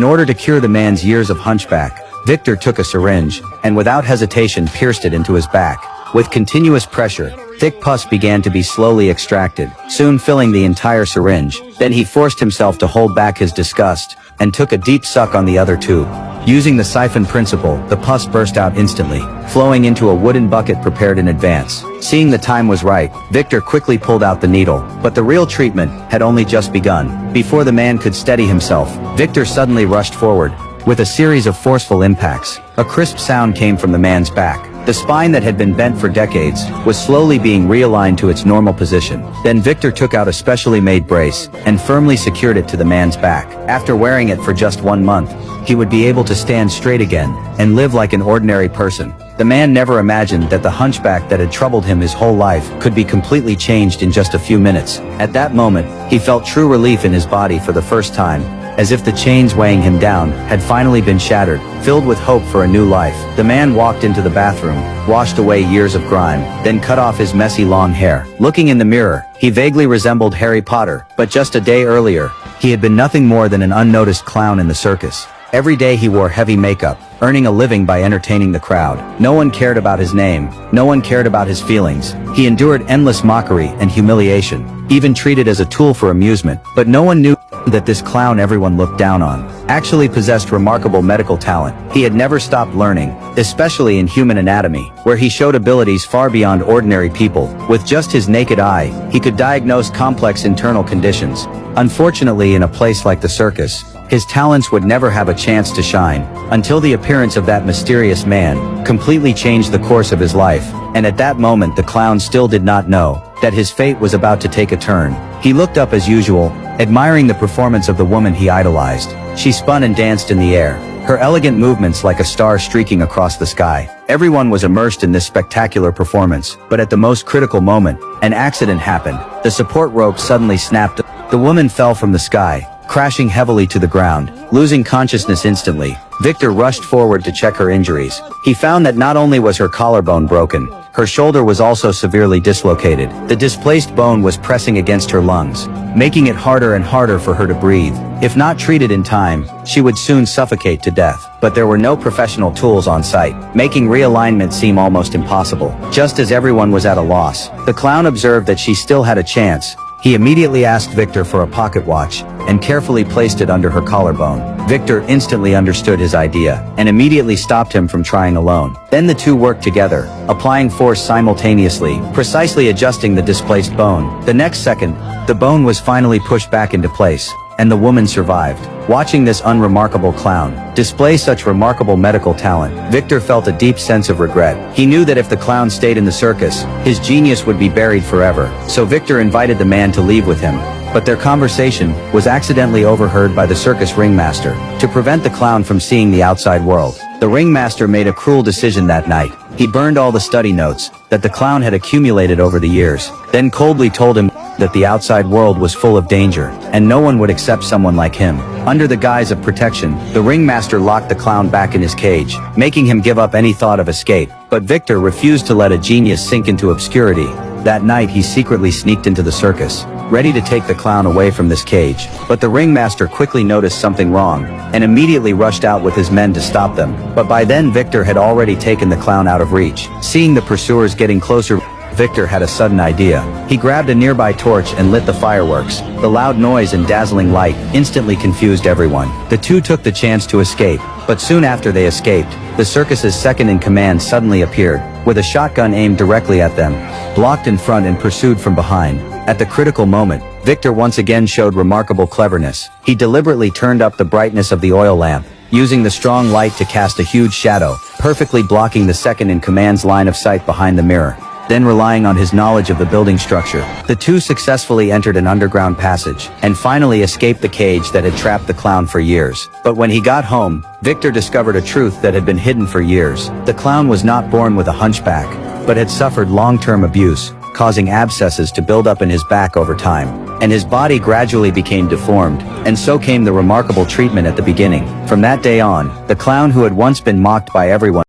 In order to cure the man's years of hunchback, Victor took a syringe, and without hesitation pierced it into his back. With continuous pressure, thick pus began to be slowly extracted, soon filling the entire syringe. Then he forced himself to hold back his disgust, and took a deep suck on the other tube. Using the siphon principle, the pus burst out instantly, flowing into a wooden bucket prepared in advance. Seeing the time was right, Victor quickly pulled out the needle, but the real treatment had only just begun. Before the man could steady himself, Victor suddenly rushed forward. With a series of forceful impacts, a crisp sound came from the man's back. The spine that had been bent for decades was slowly being realigned to its normal position. Then Victor took out a specially made brace and firmly secured it to the man's back. After wearing it for just 1 month, he would be able to stand straight again and live like an ordinary person. The man never imagined that the hunchback that had troubled him his whole life could be completely changed in just a few minutes. At that moment, he felt true relief in his body for the first time, as if the chains weighing him down had finally been shattered. Filled with hope for a new life, the man walked into the bathroom, washed away years of grime, then cut off his messy long hair. Looking in the mirror, he vaguely resembled Harry Potter, but just a day earlier, he had been nothing more than an unnoticed clown in the circus. Every day he wore heavy makeup, earning a living by entertaining the crowd. No one cared about his name, no one cared about his feelings. He endured endless mockery and humiliation, even treated as a tool for amusement, but no one knew that this clown everyone looked down on actually possessed remarkable medical talent. He had never stopped learning, especially in human anatomy, where he showed abilities far beyond ordinary people. With just his naked eye, he could diagnose complex internal conditions. Unfortunately, in a place like the circus, his talents would never have a chance to shine, until the appearance of that mysterious man completely changed the course of his life. And at that moment the clown still did not know that his fate was about to take a turn. He looked up as usual, admiring the performance of the woman he idolized. She spun and danced in the air, her elegant movements like a star streaking across the sky. Everyone was immersed in this spectacular performance, but at the most critical moment, an accident happened. The support rope suddenly snapped. The woman fell from the sky, crashing heavily to the ground. Losing consciousness instantly, Victor rushed forward to check her injuries. He found that not only was her collarbone broken, her shoulder was also severely dislocated. The displaced bone was pressing against her lungs, making it harder and harder for her to breathe. If not treated in time, she would soon suffocate to death. But there were no professional tools on site, making realignment seem almost impossible. Just as everyone was at a loss, the clown observed that she still had a chance. He immediately asked Victor for a pocket watch, and carefully placed it under her collarbone. Victor instantly understood his idea, and immediately stopped him from trying alone. Then the two worked together, applying force simultaneously, precisely adjusting the displaced bone. The next second, the bone was finally pushed back into place, and the woman survived. Watching this unremarkable clown display such remarkable medical talent, Victor felt a deep sense of regret. He knew that if the clown stayed in the circus, his genius would be buried forever. So Victor invited the man to leave with him. But their conversation was accidentally overheard by the circus ringmaster. To prevent the clown from seeing the outside world, the ringmaster made a cruel decision that night. He burned all the study notes that the clown had accumulated over the years, then coldly told him that the outside world was full of danger, and no one would accept someone like him. Under the guise of protection, the ringmaster locked the clown back in his cage, making him give up any thought of escape. But Victor refused to let a genius sink into obscurity. That night he secretly sneaked into the circus, ready to take the clown away from this cage. But the ringmaster quickly noticed something wrong, and immediately rushed out with his men to stop them. But by then Victor had already taken the clown out of reach. Seeing the pursuers getting closer, Victor had a sudden idea. He grabbed a nearby torch and lit the fireworks. The loud noise and dazzling light instantly confused everyone. The two took the chance to escape, but soon after they escaped, the circus's second-in-command suddenly appeared, with a shotgun aimed directly at them, blocked in front and pursued from behind. At the critical moment, Victor once again showed remarkable cleverness. He deliberately turned up the brightness of the oil lamp, using the strong light to cast a huge shadow, perfectly blocking the second-in-command's line of sight behind the mirror. Then, relying on his knowledge of the building structure, the two successfully entered an underground passage, and finally escaped the cage that had trapped the clown for years. But when he got home, Victor discovered a truth that had been hidden for years. The clown was not born with a hunchback, but had suffered long-term abuse, causing abscesses to build up in his back over time, and his body gradually became deformed, and so came the remarkable treatment at the beginning. From that day on, the clown who had once been mocked by everyone